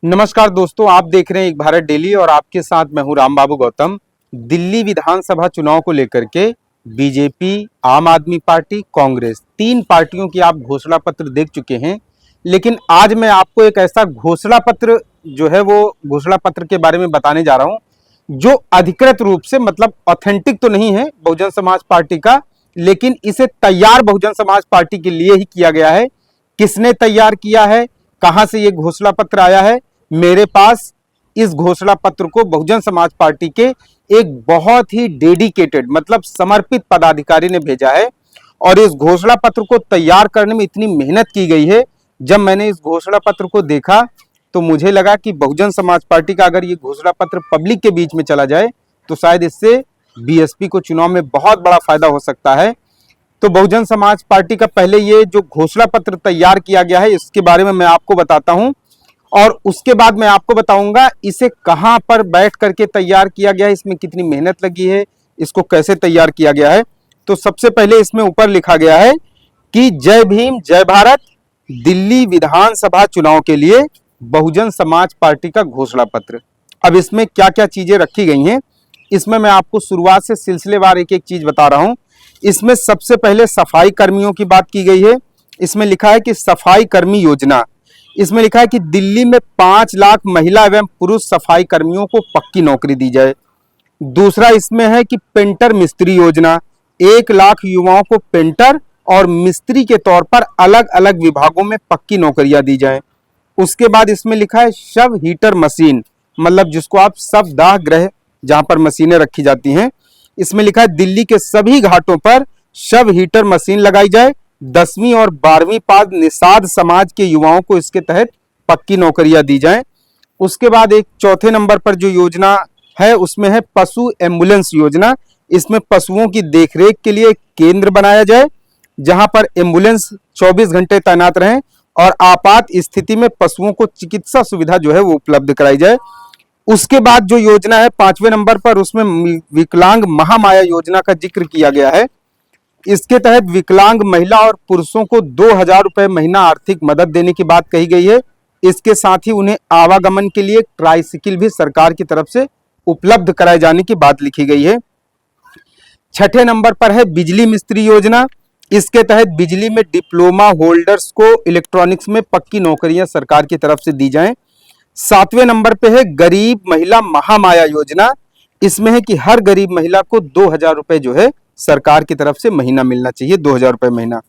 नमस्कार दोस्तों, आप देख रहे हैं एक भारत डेली और आपके साथ मैं हूं राम बाबू गौतम। दिल्ली विधानसभा चुनाव को लेकर के बीजेपी, आम आदमी पार्टी, कांग्रेस तीन पार्टियों की आप घोषणा पत्र देख चुके हैं। लेकिन आज मैं आपको एक ऐसा घोषणा पत्र जो है वो घोषणा पत्र के बारे में बताने जा रहा हूं जो अधिकृत रूप से मतलब ऑथेंटिक तो नहीं है बहुजन समाज पार्टी का, लेकिन इसे तैयार बहुजन समाज पार्टी के लिए ही किया गया है। किसने तैयार किया है, कहां से ये घोषणा पत्र आया है? मेरे पास इस घोषणा पत्र को बहुजन समाज पार्टी के एक बहुत ही डेडिकेटेड मतलब समर्पित पदाधिकारी ने भेजा है। और इस घोषणा पत्र को तैयार करने में इतनी मेहनत की गई है। जब मैंने इस घोषणा पत्र को देखा तो मुझे लगा कि बहुजन समाज पार्टी का अगर ये घोषणा पत्र पब्लिक के बीच में चला जाए तो शायद इससे बीएसपी को चुनाव में बहुत बड़ा फायदा हो सकता है। तो बहुजन समाज पार्टी का पहले ये जो घोषणा पत्र तैयार किया गया है इसके बारे में मैं आपको बताता हूं और उसके बाद मैं आपको बताऊंगा इसे कहां पर बैठ करके तैयार किया गया है, इसमें कितनी मेहनत लगी है, इसको कैसे तैयार किया गया है। तो सबसे पहले इसमें ऊपर लिखा गया है कि जय भीम जय भारत, दिल्ली विधानसभा चुनाव के लिए बहुजन समाज पार्टी का घोषणा पत्र। अब इसमें क्या क्या चीजें रखी गई हैं, इसमें मैं आपको शुरुआत से सिलसिलेवार एक एक चीज बता रहा हूं। इसमें सबसे पहले सफाई कर्मियों की बात की गई है। इसमें लिखा है कि सफाई कर्मी योजना। इसमें लिखा है कि दिल्ली में 5 लाख महिला एवं पुरुष सफाई कर्मियों को पक्की नौकरी दी जाए। दूसरा इसमें है कि पेंटर मिस्त्री योजना, 1 लाख युवाओं को पेंटर और मिस्त्री के तौर पर अलग अलग विभागों में पक्की नौकरियां दी जाए। उसके बाद इसमें लिखा है शव हीटर मशीन, मतलब जिसको आप शव दाह गृह जहां पर मशीनें रखी जाती हैं। इसमें लिखा है दिल्ली के सभी घाटों पर शव हीटर मशीन लगाई जाए। 10वीं और 12वीं पास निषाद समाज के युवाओं को इसके तहत पक्की नौकरियां दी जाएं। उसके बाद एक चौथे नंबर पर जो योजना है उसमें है पशु एम्बुलेंस योजना। इसमें पशुओं की देखरेख के लिए एक केंद्र बनाया जाए जहां पर एम्बुलेंस 24 घंटे तैनात रहें और आपात स्थिति में पशुओं को चिकित्सा सुविधा जो है वो उपलब्ध कराई जाए। उसके बाद जो योजना है 5वें नंबर पर, उसमें विकलांग महामाया योजना का जिक्र किया गया है। इसके तहत विकलांग महिला और पुरुषों को 2000 रुपए महीना आर्थिक मदद देने की बात कही गई है। इसके साथ ही उन्हें आवागमन के लिए ट्राइसिकल भी सरकार की तरफ से उपलब्ध कराए जाने की बात लिखी गई है। 6ठे नंबर पर है बिजली मिस्त्री योजना। इसके तहत बिजली में डिप्लोमा होल्डर्स को इलेक्ट्रॉनिक्स में पक्की नौकरियां सरकार की तरफ से दी जाएं। 7वें नंबर पे है गरीब महिला महामाया योजना। इसमें है कि हर गरीब महिला को 2000 रुपए जो है सरकार की तरफ से महीना मिलना चाहिए, 2000 रुपए महीना।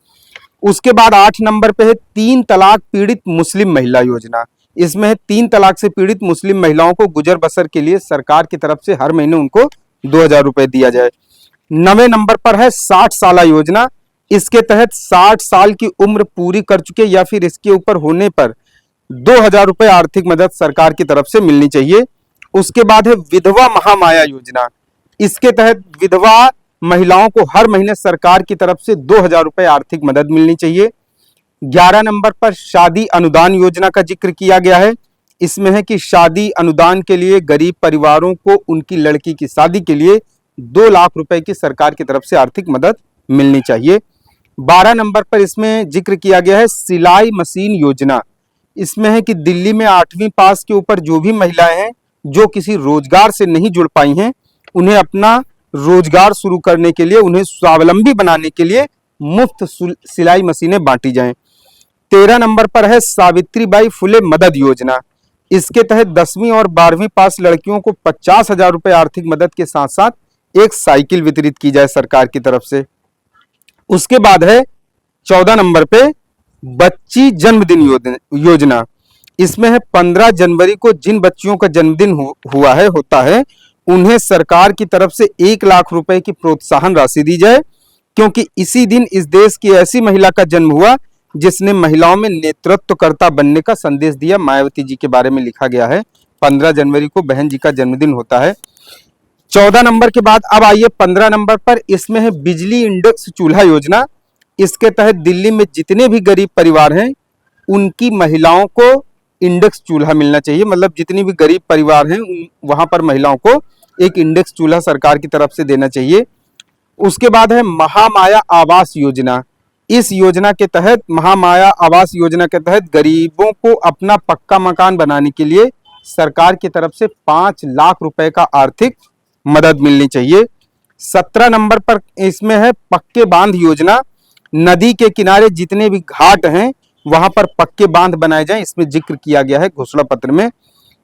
उसके बाद 8 नंबर पे है 3 तलाक पीड़ित मुस्लिम महिला योजना। इसमें है 3 तलाक से पीड़ित मुस्लिम महिलाओं को गुजर बसर के लिए सरकार की तरफ से हर महीने उनको 2000 रुपए दिया जाए। 9वें नंबर पर है 60 साला योजना। इसके तहत 60 साल की उम्र पूरी कर चुके या फिर इसके ऊपर होने पर 2000 रुपए आर्थिक मदद सरकार की तरफ से मिलनी चाहिए। उसके बाद है विधवा महामाया योजना। इसके तहत विधवा महिलाओं को हर महीने सरकार की तरफ से 2000 रुपए आर्थिक मदद मिलनी चाहिए। 11 नंबर पर शादी अनुदान योजना का जिक्र किया गया है। इसमें है कि शादी अनुदान के लिए गरीब परिवारों को उनकी लड़की की शादी के लिए 2 लाख रुपए की सरकार की तरफ से आर्थिक मदद मिलनी चाहिए। 12 नंबर पर इसमें जिक्र किया गया है सिलाई मशीन योजना। इसमें है कि दिल्ली में 8वीं पास के ऊपर जो भी महिलाएं हैं जो किसी रोजगार से नहीं जुड़ पाई हैं, उन्हें अपना रोजगार शुरू करने के लिए, उन्हें स्वावलंबी बनाने के लिए मुफ्त सिलाई मशीनें बांटी जाएं। 13 नंबर पर है सावित्रीबाई फुले मदद योजना। इसके तहत 10वीं और 12वीं पास लड़कियों को 50,000 रुपए आर्थिक मदद के साथ साथ एक साइकिल वितरित की जाए सरकार की तरफ से। उसके बाद है 14 नंबर पे बच्ची जन्मदिन योजना। इसमें है 15 जनवरी को जिन बच्चियों का जन्मदिन हुआ है होता है उन्हें सरकार की तरफ से 1 लाख रुपए की प्रोत्साहन राशि दी जाए, क्योंकि इसी दिन इस देश की ऐसी महिला का जन्म हुआ जिसने महिलाओं में नेतृत्वकर्ता बनने का संदेश दिया। मायावती जी के बारे में लिखा गया है। 15 जनवरी को बहन जी का जन्मदिन होता है। 14 नंबर के बाद अब आइए 15 नंबर पर, इसमें है बिजली इंडेक्स चूल्हा योजना। इसके तहत दिल्ली में जितने भी गरीब परिवार हैं उनकी महिलाओं को इंडेक्स चूल्हा मिलना चाहिए, मतलब जितनी भी गरीब परिवार हैं वहां पर महिलाओं को एक इंडेक्स चूल्हा सरकार की तरफ से देना चाहिए। उसके बाद है महामाया आवास योजना। इस योजना के तहत, महामाया आवास योजना के तहत गरीबों को अपना पक्का मकान बनाने के लिए सरकार की तरफ से 5 लाख रुपए का आर्थिक मदद मिलनी चाहिए। 17 नंबर पर इसमें है पक्के बांध योजना। नदी के किनारे जितने भी घाट हैं वहां पर पक्के बांध बनाए जाएं, इसमें जिक्र किया गया है घोषणा पत्र में।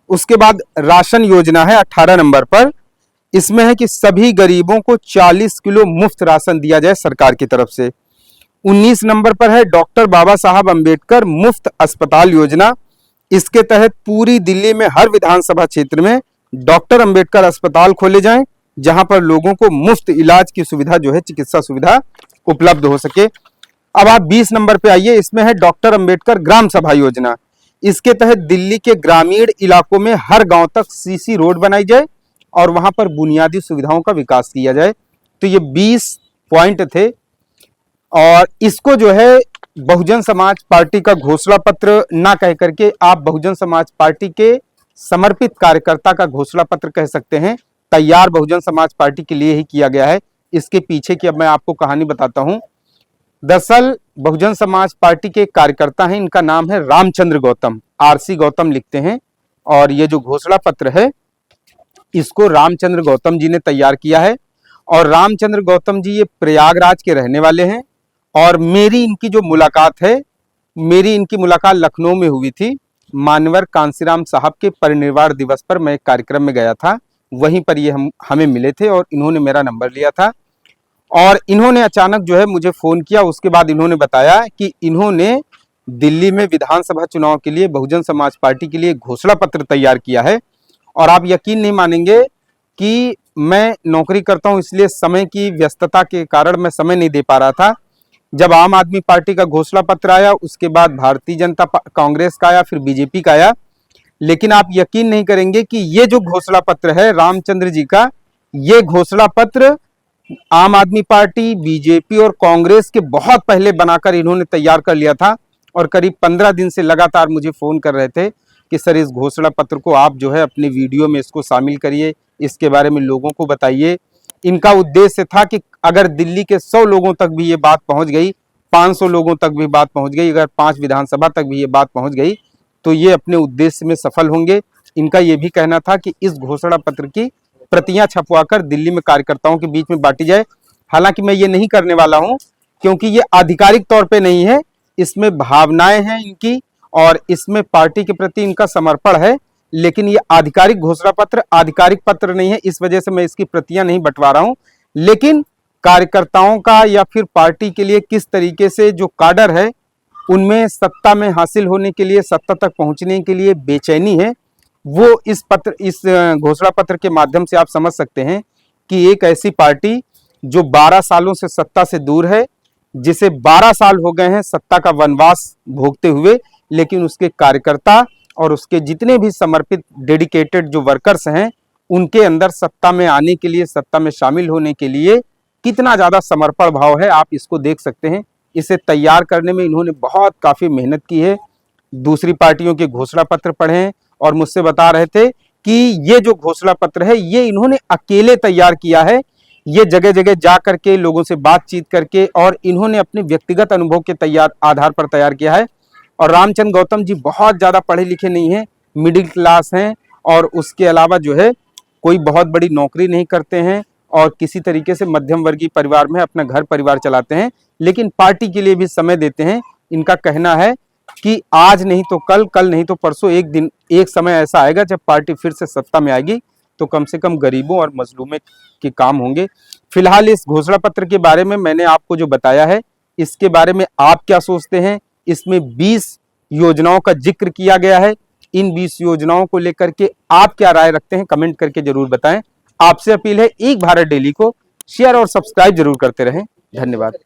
उसके बाद राशन योजना है 18 नंबर पर। इसमें है कि सभी गरीबों को 40 किलो मुफ्त राशन दिया जाए सरकार की तरफ से। 19 नंबर पर है डॉक्टर बाबा साहब अंबेडकर मुफ्त अस्पताल योजना। इसके तहत पूरी दिल्ली में हर विधानसभा क्षेत्र में डॉक्टर अंबेडकर अस्पताल खोले जाएं, जहां पर लोगों को मुफ्त इलाज की सुविधा जो है, चिकित्सा सुविधा उपलब्ध हो सके। अब आप 20 नंबर पे आइए। इसमें है डॉक्टर अंबेडकर ग्राम सभा योजना। इसके तहत दिल्ली के ग्रामीण इलाकों में हर गांव तक सीसी रोड बनाई जाए और वहां पर बुनियादी सुविधाओं का विकास किया जाए। तो ये 20 पॉइंट थे और इसको जो है बहुजन समाज पार्टी का घोषणा पत्र ना कह करके आप बहुजन समाज पार्टी के समर्पित कार्यकर्ता का घोषणा पत्र कह सकते हैं। तैयार बहुजन समाज पार्टी के लिए ही किया गया है। इसके पीछे की अब मैं आपको कहानी बताता हूं। दरअसल बहुजन समाज पार्टी के कार्यकर्ता हैं, इनका नाम है रामचंद्र गौतम, आरसी गौतम लिखते हैं। और ये जो घोषणा पत्र है इसको रामचंद्र गौतम जी ने तैयार किया है। और रामचंद्र गौतम जी ये प्रयागराज के रहने वाले हैं। और मेरी इनकी जो मुलाकात है, मेरी इनकी मुलाकात लखनऊ में हुई थी। मानवर कांसीराम साहब के परिनिर्वाण दिवस पर मैं एक कार्यक्रम में गया था, वहीं पर ये हमें मिले थे और इन्होंने मेरा नंबर लिया था। और इन्होंने अचानक जो है मुझे फोन किया। उसके बाद इन्होंने बताया कि इन्होंने दिल्ली में विधानसभा चुनाव के लिए बहुजन समाज पार्टी के लिए घोषणा पत्र तैयार किया है। और आप यकीन नहीं मानेंगे कि मैं नौकरी करता हूं, इसलिए समय की व्यस्तता के कारण मैं समय नहीं दे पा रहा था। जब आम आदमी पार्टी का घोषणा पत्र आया, उसके बाद भारतीय जनता कांग्रेस का आया, फिर बीजेपी का आया। लेकिन आप यकीन नहीं करेंगे कि ये जो घोषणा पत्र है रामचंद्र जी का, ये घोषणा पत्र आम आदमी पार्टी, बीजेपी और कांग्रेस के बहुत पहले बनाकर इन्होंने तैयार कर लिया था। और करीब 15 दिन से लगातार मुझे फोन कर रहे थे कि सर इस घोषणा पत्र को आप जो है अपने वीडियो में इसको शामिल करिए, इसके बारे में लोगों को बताइए। इनका उद्देश्य था कि अगर दिल्ली के 100 लोगों तक भी ये बात पहुंच गई, 500 लोगों तक भी बात पहुंच गई, अगर 5 विधानसभा तक भी ये बात पहुंच गई तो ये अपने उद्देश्य में सफल होंगे। इनका ये भी कहना था कि इस घोषणा पत्र की प्रतियां छपवाकर दिल्ली में कार्यकर्ताओं के बीच में बांटी जाए। हालांकि मैं ये नहीं करने वाला हूं, क्योंकि ये आधिकारिक तौर पे नहीं है, इसमें भावनाएं हैं इनकी और इसमें पार्टी के प्रति इनका समर्पण है। लेकिन ये आधिकारिक घोषणा पत्र, आधिकारिक पत्र नहीं है, इस वजह से मैं इसकी प्रतियां नहीं बंटवा रहा हूं। लेकिन कार्यकर्ताओं का या फिर पार्टी के लिए किस तरीके से जो काडर है उनमें सत्ता में हासिल होने के लिए, सत्ता तक पहुंचने के लिए बेचैनी है, वो इस घोषणा पत्र के माध्यम से आप समझ सकते हैं कि एक ऐसी पार्टी जो 12 सालों से सत्ता से दूर है, जिसे 12 साल हो गए हैं सत्ता का वनवास भोगते हुए, लेकिन उसके कार्यकर्ता और उसके जितने भी समर्पित डेडिकेटेड जो वर्कर्स हैं, उनके अंदर सत्ता में आने के लिए, सत्ता में शामिल होने के लिए कितना ज्यादा समर्पण भाव है, आप इसको देख सकते हैं। इसे तैयार करने में इन्होंने बहुत काफी मेहनत की है। दूसरी पार्टियों के घोषणा पत्र पढ़े और मुझसे बता रहे थे कि ये जो घोषणा पत्र है ये इन्होंने अकेले तैयार किया है। ये जगह जगह जा करके लोगों से बातचीत करके और इन्होंने अपने व्यक्तिगत अनुभव के आधार पर तैयार किया है। और रामचंद्र गौतम जी बहुत ज्यादा पढ़े लिखे नहीं हैं, मिडिल क्लास हैं और उसके अलावा जो है कोई बहुत बड़ी नौकरी नहीं करते हैं और किसी तरीके से मध्यम वर्गीय परिवार में अपना घर परिवार चलाते हैं, लेकिन पार्टी के लिए भी समय देते हैं। इनका कहना है कि आज नहीं तो कल, कल नहीं तो परसों, एक दिन एक समय ऐसा आएगा जब पार्टी फिर से सत्ता में आएगी तो कम से कम गरीबों और मजलूमों के काम होंगे। फिलहाल इस घोषणा पत्र के बारे में मैंने आपको जो बताया है, इसके बारे में आप क्या सोचते हैं? इसमें 20 योजनाओं का जिक्र किया गया है। इन 20 योजनाओं को लेकर के आप क्या राय रखते हैं? कमेंट करके जरूर बताएं। आपसे अपील है, एक भारत डेली को शेयर और सब्सक्राइब जरूर करते रहें। धन्यवाद।